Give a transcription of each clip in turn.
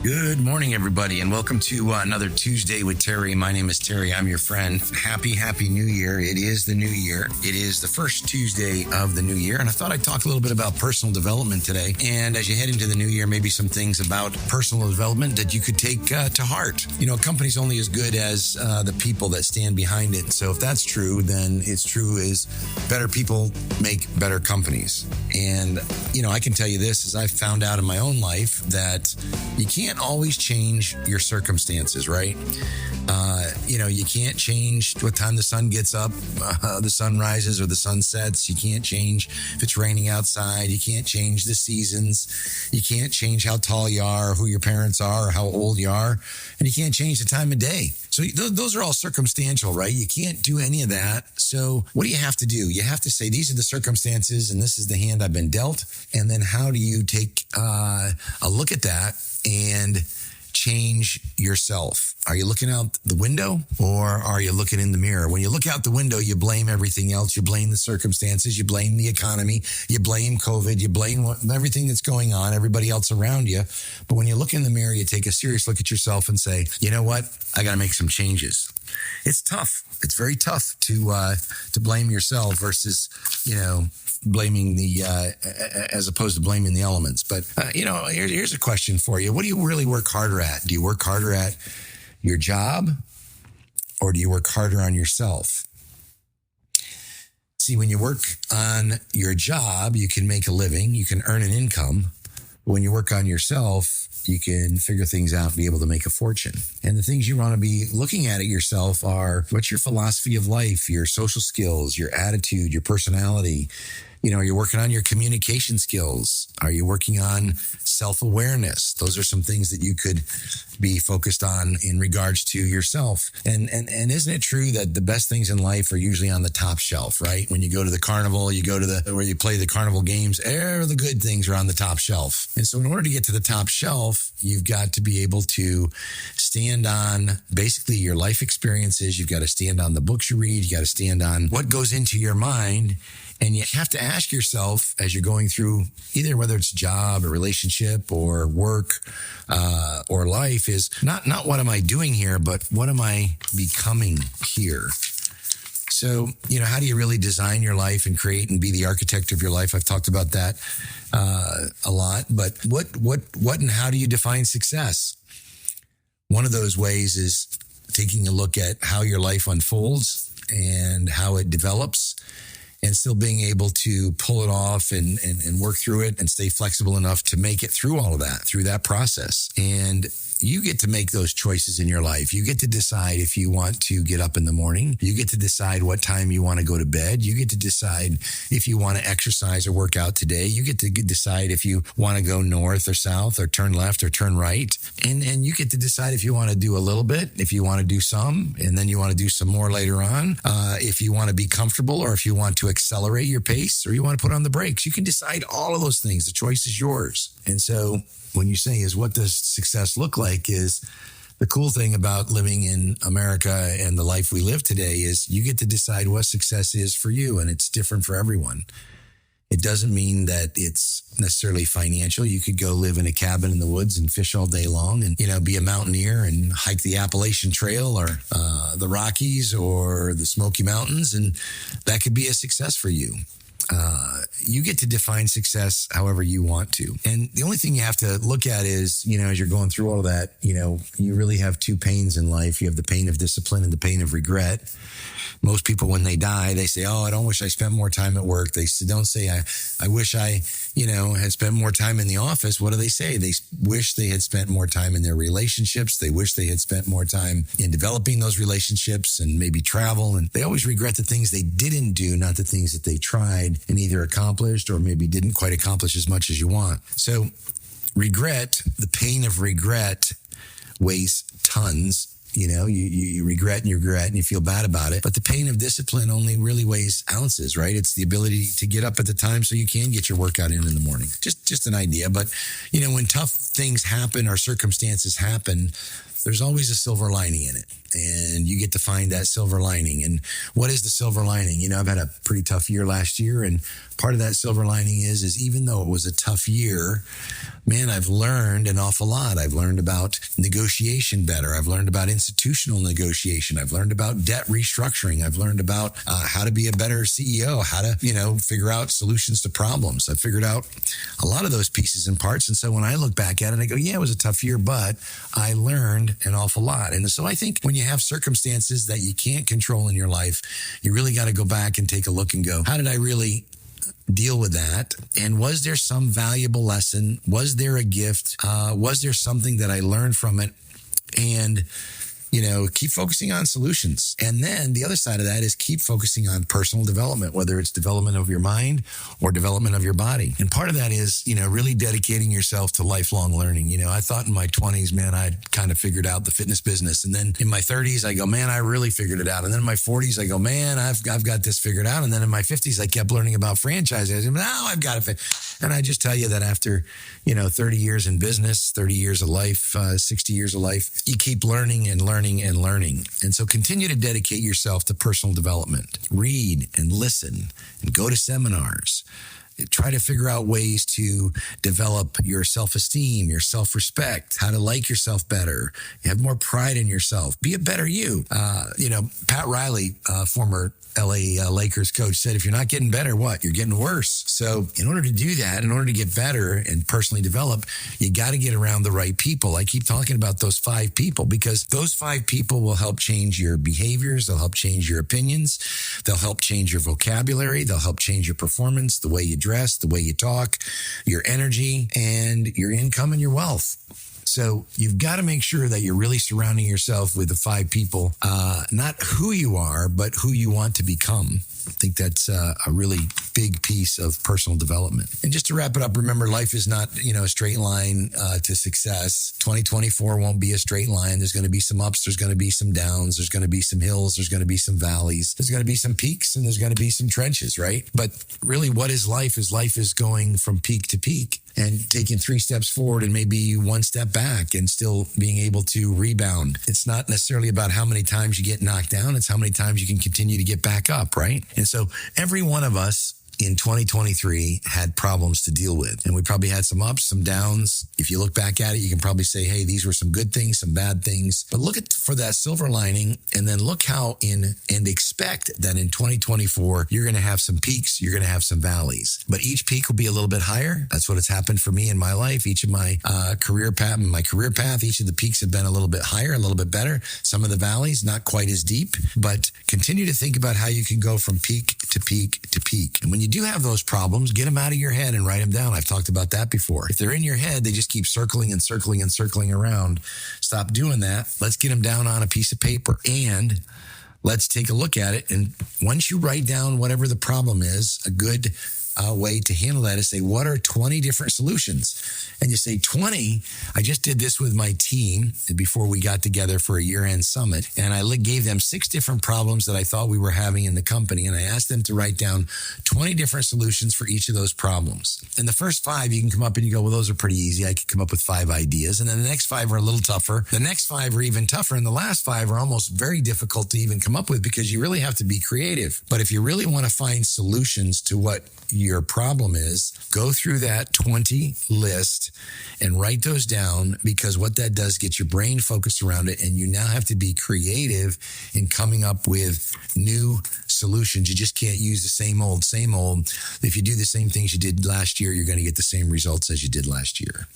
Good morning, everybody, and welcome to another Tuesday with Terry. My name is Terry. I'm your friend. Happy New Year. It is the new year. It is the first Tuesday of the new year, and I thought I'd talk a little bit about personal development today. And as you head into the new year, maybe some things about personal development that you could take to heart. You know, a company's only as good as the people that stand behind it. So if that's true, then it's true is better people make better companies. And, you know, I can tell you this, as I've found out in my own life, that you can't always change your circumstances, right? You can't change what time the sun gets up, the sun rises or the sun sets. You can't change if it's raining outside. You can't change the seasons. You can't change how tall you are, or who your parents are, or how old you are. And you can't change the time of day. So those are all circumstantial, right? You can't do any of that. So what do you have to do? You have to say, these are the circumstances and this is the hand I've been dealt. And then how do you take a look at that and change yourself? Are you looking out the window or are you looking in the mirror? When you look out the window, you blame everything else. You blame the circumstances. You blame the economy. You blame COVID. You blame everything that's going on, everybody else around you. But when you look in the mirror, you take a serious look at yourself and say, you know what? I got to make some changes. It's tough. It's very tough to blame yourself versus, blaming as opposed to blaming the elements. But, here's a question for you. What do you really work harder at? Do you work harder at your job or do you work harder on yourself? See, when you work on your job, you can make a living, you can earn an income. When you work on yourself, you can figure things out and be able to make a fortune. And the things you want to be looking at yourself are, what's your philosophy of life, your social skills, your attitude, your personality? Are you working on your communication skills? Are you working on self-awareness? Those are some things that you could be focused on in regards to yourself. And isn't it true that the best things in life are usually on the top shelf, right? When you go to the carnival, you go to where you play the carnival games, the good things are on the top shelf. And so in order to get to the top shelf, you've got to be able to stand on basically your life experiences. You've got to stand on the books you read. You got to stand on what goes into your mind. And you have to ask yourself as you're going through either whether it's job or relationship or work or life is not what am I doing here, but what am I becoming here? So, how do you really design your life and create and be the architect of your life? I've talked about that a lot. But what and how do you define success? One of those ways is taking a look at how your life unfolds and how it develops, and still being able to pull it off and work through it and stay flexible enough to make it through all of that, through that process. And you get to make those choices in your life. You get to decide if you want to get up in the morning. You get to decide what time you want to go to bed. You get to decide if you want to exercise or work out today. You get to decide if you want to go north or south or turn left or turn right. And you get to decide if you want to do a little bit, if you want to do some, and then you want to do some more later on. If you want to be comfortable or if you want to accelerate your pace or you want to put on the brakes. You can decide all of those things. The choice is yours. And so when you say is what does success look like, is the cool thing about living in America and the life we live today is you get to decide what success is for you, and it's different for everyone. It doesn't mean that it's necessarily financial. You could go live in a cabin in the woods and fish all day long and, be a mountaineer and hike the Appalachian Trail or the Rockies or the Smoky Mountains, and that could be a success for you. You get to define success however you want to. And the only thing you have to look at is, as you're going through all of that, you really have two pains in life. You have the pain of discipline and the pain of regret. Most people, when they die, they say, I don't wish I spent more time at work. They don't say, I wish I, had spent more time in the office. What do they say? They wish they had spent more time in their relationships. They wish they had spent more time in developing those relationships and maybe travel. And they always regret the things they didn't do, not the things that they tried and either accomplished or maybe didn't quite accomplish as much as you want. So regret, the pain of regret weighs tons. You regret and you regret and you feel bad about it. But the pain of discipline only really weighs ounces, right? It's the ability to get up at the time so you can get your workout in the morning. Just an idea. But, when tough things happen or circumstances happen, there's always a silver lining in it. And you get to find that silver lining. And what is the silver lining? I've had a pretty tough year last year. And part of that silver lining is even though it was a tough year, man, I've learned an awful lot. I've learned about negotiation better. I've learned about institutional negotiation. I've learned about debt restructuring. I've learned about how to be a better CEO, how to, figure out solutions to problems. I've figured out a lot of those pieces and parts. And so when I look back at it, I go, yeah, it was a tough year, but I learned an awful lot. And so I think when you have circumstances that you can't control in your life, you really got to go back and take a look and go, how did I really deal with that? And was there some valuable lesson? Was there a gift? Was there something that I learned from it? And keep focusing on solutions. And then the other side of that is keep focusing on personal development, whether it's development of your mind or development of your body. And part of that is, really dedicating yourself to lifelong learning. I thought in my 20s, man, I'd kind of figured out the fitness business. And then in my 30s, I go, man, I really figured it out. And then in my 40s, I go, man, I've got this figured out. And then in my 50s, I kept learning about franchising. I said, now I've got it. And I just tell you that after, 30 years in business, 30 years of life, 60 years of life, you keep learning and learning and learning. And so continue to dedicate yourself to personal development. Read and listen and go to seminars. Try to figure out ways to develop your self-esteem, your self-respect, how to like yourself better, have more pride in yourself, be a better you. Pat Riley, former LA Lakers coach, said, if you're not getting better, what? You're getting worse. So in order to do that, in order to get better and personally develop, you got to get around the right people. I keep talking about those 5 people because those 5 people will help change your behaviors. They'll help change your opinions. They'll help change your vocabulary. They'll help change your performance, the way you dress, the way you talk, your energy, and your income and your wealth. So you've got to make sure that you're really surrounding yourself with the 5 people, not who you are, but who you want to become. I think that's a really big piece of personal development. And just to wrap it up, remember, life is not, a straight line to success. 2024 won't be a straight line. There's going to be some ups. There's going to be some downs. There's going to be some hills. There's going to be some valleys. There's going to be some peaks and there's going to be some trenches, right? But really, what is life? Life is going from peak to peak and taking 3 steps forward and maybe 1 step back and still being able to rebound. It's not necessarily about how many times you get knocked down. It's how many times you can continue to get back up, right? And so every one of us in 2023 had problems to deal with. And we probably had some ups, some downs. If you look back at it, you can probably say, hey, these were some good things, some bad things. But look for that silver lining and then look and expect that in 2024, you're going to have some peaks, you're going to have some valleys. But each peak will be a little bit higher. That's what has happened for me in my life. Each of my career path, each of the peaks have been a little bit higher, a little bit better. Some of the valleys, not quite as deep. But continue to think about how you can go from peak to peak to peak. And when you do have those problems, get them out of your head and write them down. I've talked about that before. If they're in your head, they just keep circling and circling and circling around. Stop doing that. Let's get them down on a piece of paper and let's take a look at it. And once you write down whatever the problem is, a good way to handle that is say, what are 20 different solutions? And you say 20. I just did this with my team before we got together for a year-end summit. And I gave them 6 different problems that I thought we were having in the company. And I asked them to write down 20 different solutions for each of those problems. And the first 5, you can come up and you go, well, those are pretty easy. I could come up with 5 ideas. And then the next 5 are a little tougher. The next 5 are even tougher. And the last 5 are almost very difficult to even come up with because you really have to be creative. But if you really want to find solutions to what your problem is, go through that 20 list and write those down, because what that does, get your brain focused around it, and you now have to be creative in coming up with new solutions. You just can't use the same old. If you do the same things you did last year, you're going to get the same results as you did last year.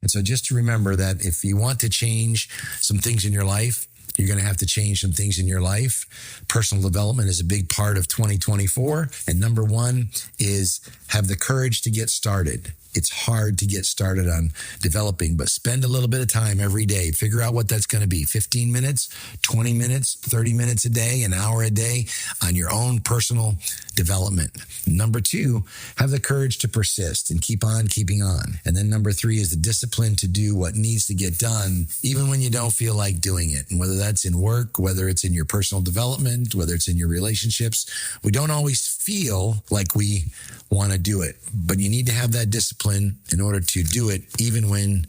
And so just to remember that if you want to change some things in your life, you're going to have to change some things in your life. Personal development is a big part of 2024. And number 1 is have the courage to get started. It's hard to get started on developing, but spend a little bit of time every day. Figure out what that's going to be. 15 minutes, 20 minutes, 30 minutes a day, an hour a day on your own personal development. Number 2, have the courage to persist and keep on keeping on. And then number 3 is the discipline to do what needs to get done, even when you don't feel like doing it. And whether that's in work, whether it's in your personal development, whether it's in your relationships, we don't always feel like we want to do it, but you need to have that discipline in order to do it, even when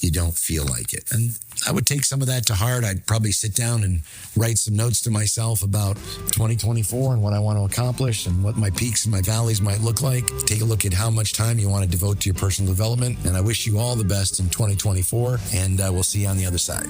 you don't feel like it. And I would take some of that to heart. I'd probably sit down and write some notes to myself about 2024 and what I want to accomplish and what my peaks and my valleys might look like. Take a look at how much time you want to devote to your personal development. And I wish you all the best in 2024, and we'll see you on the other side.